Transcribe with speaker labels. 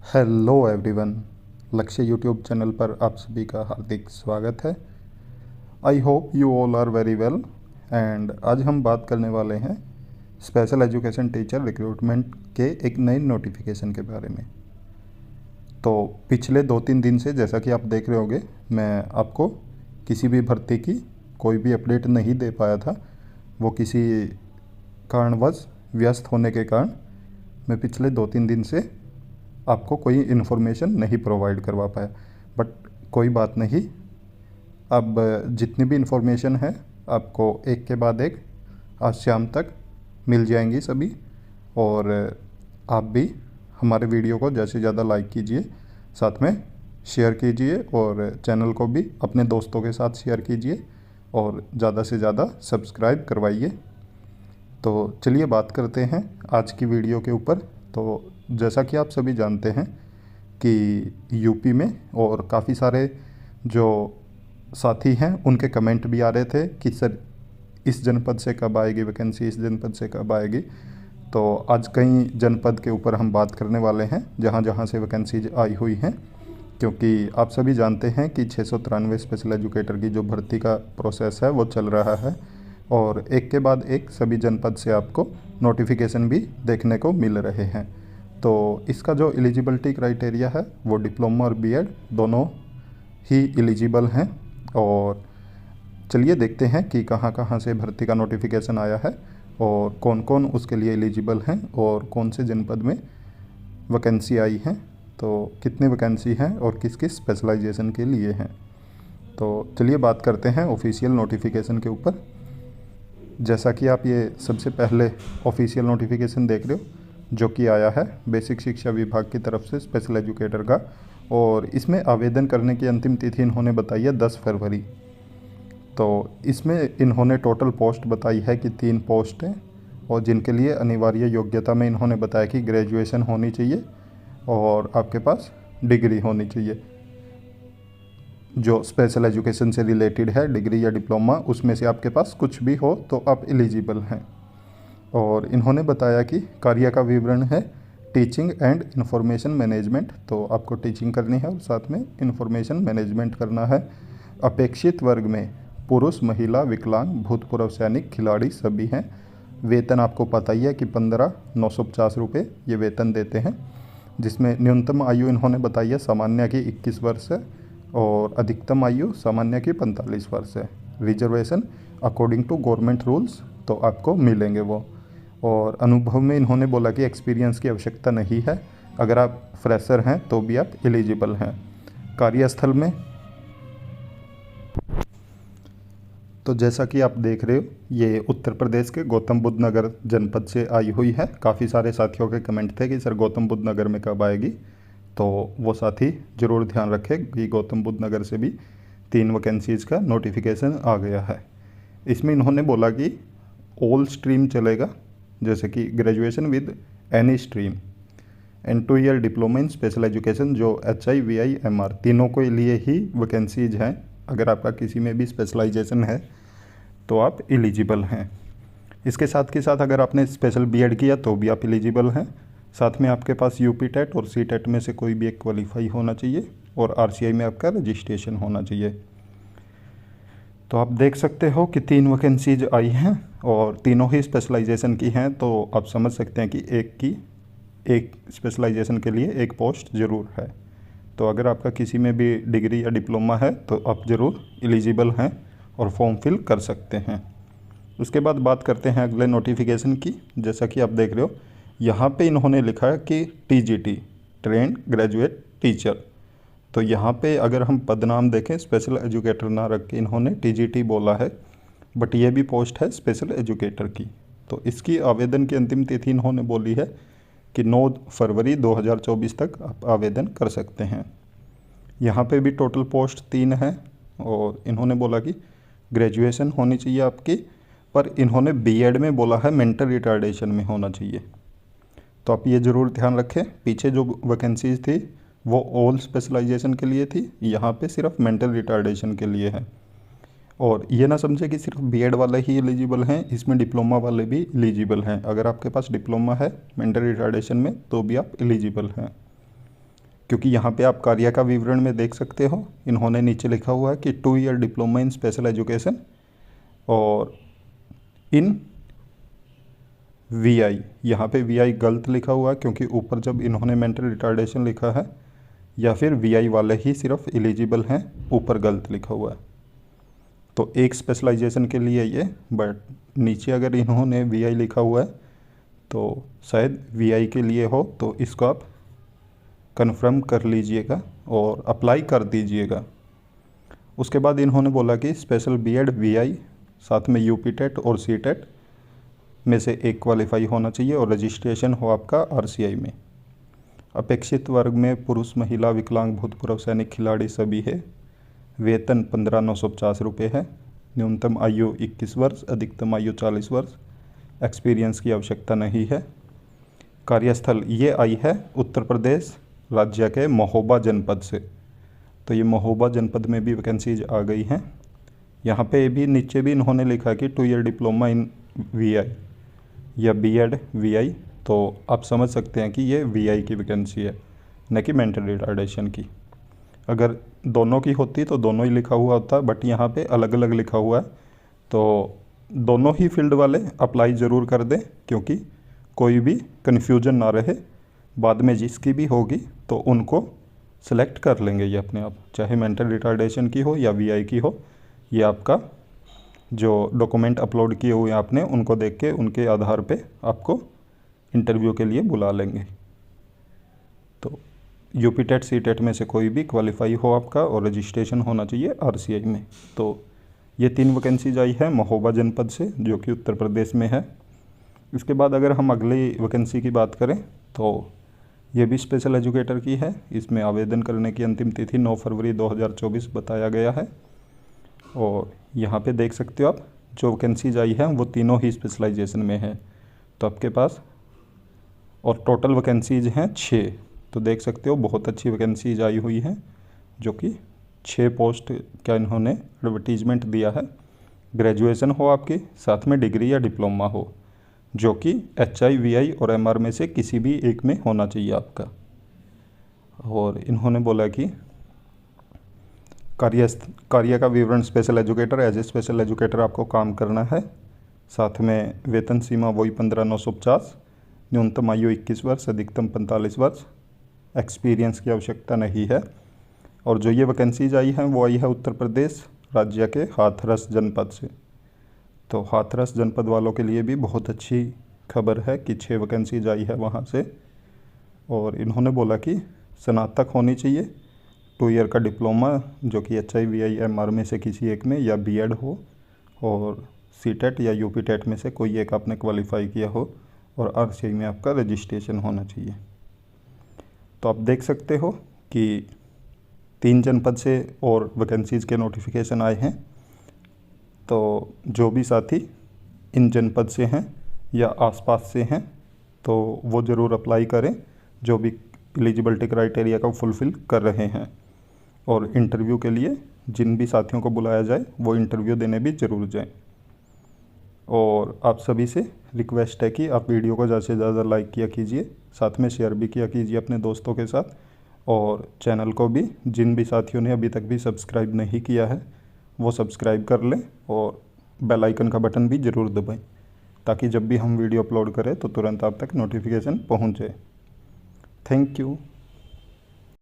Speaker 1: Hello everyone. Lakshya YouTube channel पर आप सभी का हार्दिक स्वागत है। I hope you all are very well. And आज हम बात करने वाले हैं स्पेशल एजुकेशन टीचर रिक्रूटमेंट के एक नए नोटिफिकेशन के बारे में। तो पिछले 2-3 दिन से जैसा कि आप देख रहे होंगे, मैं आपको किसी भी भर्ती की कोई भी अपडेट नहीं दे पाया था। वो किसी कारणवश व्यस्त होने के कारण मैं पिछले 2-3 दिन से आपको कोई इन्फॉर्मेशन नहीं प्रोवाइड करवा पाया। बट कोई बात नहीं, अब जितनी भी इन्फॉर्मेशन है आपको एक के बाद एक आज शाम तक मिल जाएंगी सभी। और आप भी हमारे वीडियो को ज़्यादा से ज़्यादा लाइक कीजिए, साथ में शेयर कीजिए और चैनल को भी अपने दोस्तों के साथ शेयर कीजिए और ज़्यादा से ज़्यादा सब्सक्राइब करवाइए। तो चलिए बात करते हैं आज की वीडियो के ऊपर। तो जैसा कि आप सभी जानते हैं कि यूपी में और काफ़ी सारे जो साथी हैं उनके कमेंट भी आ रहे थे कि सर इस जनपद से कब आएगी वैकेंसी, इस जनपद से कब आएगी। तो आज कई जनपद के ऊपर हम बात करने वाले हैं जहां जहां से वैकेंसीज आई हुई हैं, क्योंकि आप सभी जानते हैं कि 693 स्पेशल एजुकेटर की जो भर्ती का प्रोसेस है वो चल रहा है और एक के बाद एक सभी जनपद से आपको नोटिफिकेशन भी देखने को मिल रहे हैं। तो इसका जो एलिजिबिलिटी क्राइटेरिया है वो डिप्लोमा और बीएड दोनों ही एलिजिबल हैं। और चलिए देखते हैं कि कहां कहां से भर्ती का नोटिफिकेशन आया है और कौन कौन उसके लिए एलिजिबल हैं और कौन से जनपद में वैकेंसी आई है, तो कितनी वैकेंसी हैं और किस किस स्पेशलाइजेशन के लिए हैं। तो चलिए बात करते हैं ऑफिशियल नोटिफिकेशन के ऊपर। जैसा कि आप ये सबसे पहले ऑफिशियल नोटिफिकेशन देख रहे हो जो कि आया है बेसिक शिक्षा विभाग की तरफ से स्पेशल एजुकेटर का, और इसमें आवेदन करने की अंतिम तिथि इन्होंने बताई है 10 फरवरी। तो इसमें इन्होंने टोटल पोस्ट बताई है कि 3 पोस्ट हैं और जिनके लिए अनिवार्य योग्यता में इन्होंने बताया कि ग्रेजुएशन होनी चाहिए और आपके पास डिग्री होनी चाहिए जो स्पेशल एजुकेशन से रिलेटेड है, डिग्री या डिप्लोमा, उसमें से आपके पास कुछ भी हो तो आप एलिजिबल हैं। और इन्होंने बताया कि कार्य का विवरण है टीचिंग एंड इंफॉर्मेशन मैनेजमेंट, तो आपको टीचिंग करनी है और साथ में इंफॉर्मेशन मैनेजमेंट करना है। अपेक्षित वर्ग में पुरुष, महिला, विकलांग, भूतपूर्व सैनिक, खिलाड़ी सभी हैं। वेतन आपको पता ही है कि 15,950 रुपये ये वेतन देते हैं, जिसमें न्यूनतम आयु इन्होंने बताई है सामान्य की 21 वर्ष है और अधिकतम आयु सामान्य की 45 वर्ष है। Reservation according to government rules तो आपको मिलेंगे वो। और अनुभव में इन्होंने बोला कि एक्सपीरियंस की आवश्यकता नहीं है, अगर आप फ्रेशर हैं तो भी आप एलिजिबल हैं। कार्यस्थल में तो जैसा कि आप देख रहे हो ये उत्तर प्रदेश के गौतम बुद्ध नगर जनपद से आई हुई है। काफ़ी सारे साथियों के कमेंट थे कि सर गौतम बुद्ध नगर में कब आएगी, तो वो साथी ज़रूर ध्यान रखें कि गौतम बुद्ध नगर से भी 3 वैकेंसीज़ का नोटिफिकेशन आ गया है। इसमें इन्होंने बोला कि ऑल स्ट्रीम चलेगा, जैसे कि graduation with any stream and 2 year diploma in special education, जो HIVI MR तीनों के लिए ही वैकेंसीज हैं। अगर आपका किसी में भी स्पेशलाइजेशन है तो आप एलिजिबल हैं। इसके साथ के साथ अगर आपने स्पेशल बीएड किया तो भी आप एलिजिबल हैं। साथ में आपके पास यूपी टेट और सी टेट में से कोई भी एक क्वालिफाई होना चाहिए और RCI में आपका रजिस्ट्रेशन होना चाहिए। तो आप देख सकते हो कि 3 वैकेंसीज आई हैं और तीनों ही स्पेशलाइजेशन की हैं, तो आप समझ सकते हैं कि एक स्पेशलाइजेशन के लिए एक पोस्ट ज़रूर है। तो अगर आपका किसी में भी डिग्री या डिप्लोमा है तो आप ज़रूर एलिजिबल हैं और फॉर्म फिल कर सकते हैं। उसके बाद बात करते हैं अगले नोटिफिकेशन की। जैसा कि आप देख रहे हो यहाँ पे इन्होंने लिखा है कि TGT ट्रेंड ग्रेजुएट टीचर। तो यहाँ पे अगर हम पदनाम देखें स्पेशल एजुकेटर ना रख के इन्होंने TGT बोला है, बट ये भी पोस्ट है स्पेशल एजुकेटर की। तो इसकी आवेदन की अंतिम तिथि इन्होंने बोली है कि 9 फरवरी 2024 तक आप आवेदन कर सकते हैं। यहाँ पे भी टोटल पोस्ट 3 है और इन्होंने बोला कि ग्रेजुएशन होनी चाहिए आपकी, पर इन्होंने बीएड में बोला है मेंटल रिटार्डेशन में होना चाहिए। तो आप ये ज़रूर ध्यान रखें, पीछे जो वैकेंसीज थी वो ऑल स्पेशलाइजेशन के लिए थी, यहाँ पे सिर्फ मेंटल रिटार्डेशन के लिए है। और ये ना समझे कि सिर्फ बीएड वाले ही एलिजिबल हैं, इसमें डिप्लोमा वाले भी एलिजिबल हैं। अगर आपके पास डिप्लोमा है मेंटल रिटार्डेशन में तो भी आप एलिजिबल हैं। क्योंकि यहाँ पे आप कार्य का विवरण में देख सकते हो, इन्होंने नीचे लिखा हुआ है कि 2 year diploma in special education और इन VI। यहाँ पे VI गलत लिखा हुआ है क्योंकि ऊपर जब इन्होंने मेंटल रिटार्डेशन लिखा है या फिर VI वाले ही सिर्फ एलिजिबल हैं, ऊपर गलत लिखा हुआ है। तो एक स्पेशलाइजेशन के लिए ये, बट नीचे अगर इन्होंने VI लिखा हुआ है तो शायद VI के लिए हो, तो इसको आप कन्फर्म कर लीजिएगा और अप्लाई कर दीजिएगा। उसके बाद इन्होंने बोला कि स्पेशल BEd VI साथ में UP टेट और C टेट में से एक क्वालिफाई होना चाहिए और रजिस्ट्रेशन हो आपका RCI में। अपेक्षित वर्ग में पुरुष, महिला, विकलांग, भूतपूर्व सैनिक, खिलाड़ी सभी है। वेतन 15,950 रुपये है। न्यूनतम आयु 21 वर्ष, अधिकतम आयु 40 वर्ष। एक्सपीरियंस की आवश्यकता नहीं है। कार्यस्थल ये आई है उत्तर प्रदेश राज्य के महोबा जनपद से, तो ये महोबा जनपद में भी वैकेंसीज आ गई हैं। यहाँ पे भी नीचे भी इन्होंने लिखा कि 2 ईयर डिप्लोमा इन VI या BEd VI, तो आप समझ सकते हैं कि ये VI की वैकेंसी है, न कि मेंटल रिटार्डेशन की। अगर दोनों की होती तो दोनों ही लिखा हुआ होता, बट यहाँ पे अलग अलग लिखा हुआ है, तो दोनों ही फील्ड वाले अप्लाई ज़रूर कर दें क्योंकि कोई भी कन्फ्यूजन ना रहे। बाद में जिसकी भी होगी तो उनको सेलेक्ट कर लेंगे ये अपने आप, चाहे मेंटल रिटार्डेशन की हो या VI की हो। ये आपका जो डॉक्यूमेंट अपलोड किए हुए हैं आपने, उनको देख के उनके आधार पे आपको इंटरव्यू के लिए बुला लेंगे। तो UP टेट C टेट में से कोई भी क्वालिफाई हो आपका और रजिस्ट्रेशन होना चाहिए RCI में। तो ये 3 वैकेंसीज आई है महोबा जनपद से, जो कि उत्तर प्रदेश में है। इसके बाद अगर हम अगली वैकेंसी की बात करें तो ये भी स्पेशल एजुकेटर की है। इसमें आवेदन करने की अंतिम तिथि 9 फरवरी 2024 बताया गया है। और यहाँ पे देख सकते हो आप, जो वैकेंसीज आई हैं वो तीनों ही स्पेशलाइजेशन में है। तो आपके पास और टोटल वैकेंसीज हैं 6। तो देख सकते हो बहुत अच्छी वैकेंसीज आई हुई हैं, जो कि 6 पोस्ट का इन्होंने एडवर्टीजमेंट दिया है। ग्रेजुएशन हो आपकी, साथ में डिग्री या डिप्लोमा हो, जो कि HI VI और MR में से किसी भी एक में होना चाहिए आपका। और इन्होंने बोला कि कार्य का विवरण special educator, as a special educator आपको काम करना है। साथ में वेतन सीमा वही 15,950, न्यूनतम आयु 21 वर्ष, अधिकतम 45 वर्ष। एक्सपीरियंस की आवश्यकता नहीं है। और जो ये वैकेंसीज आई हैं वो आई है उत्तर प्रदेश राज्य के हाथरस जनपद से। तो हाथरस जनपद वालों के लिए भी बहुत अच्छी खबर है कि 6 वैकेंसीज आई है वहाँ से। और इन्होंने बोला कि स्नातक होनी चाहिए, 2 ईयर का डिप्लोमा जो कि HI VI MR में से किसी एक में, या BEd हो, और C टेट या UP टेट में से कोई एक आपने क्वालिफाई किया हो, और RCI में आपका रजिस्ट्रेशन होना चाहिए। तो आप देख सकते हो कि 3 जनपद से और वैकेंसीज़ के नोटिफिकेशन आए हैं। तो जो भी साथी इन जनपद से हैं या आसपास से हैं तो वो ज़रूर अप्लाई करें, जो भी एलिजिबिलिटी क्राइटेरिया का फुलफ़िल कर रहे हैं। और इंटरव्यू के लिए जिन भी साथियों को बुलाया जाए वो इंटरव्यू देने भी ज़रूर जाएं। और आप सभी से रिक्वेस्ट है कि आप वीडियो को ज़्यादा से ज़्यादा लाइक किया कीजिए, साथ में शेयर भी किया कीजिए अपने दोस्तों के साथ। और चैनल को भी जिन भी साथियों ने अभी तक भी सब्सक्राइब नहीं किया है वो सब्सक्राइब कर लें, और बेल आइकन का बटन भी ज़रूर दबाएं, ताकि जब भी हम वीडियो अपलोड करें तो तुरंत आप तक नोटिफिकेशन पहुंच जाए। Thank you.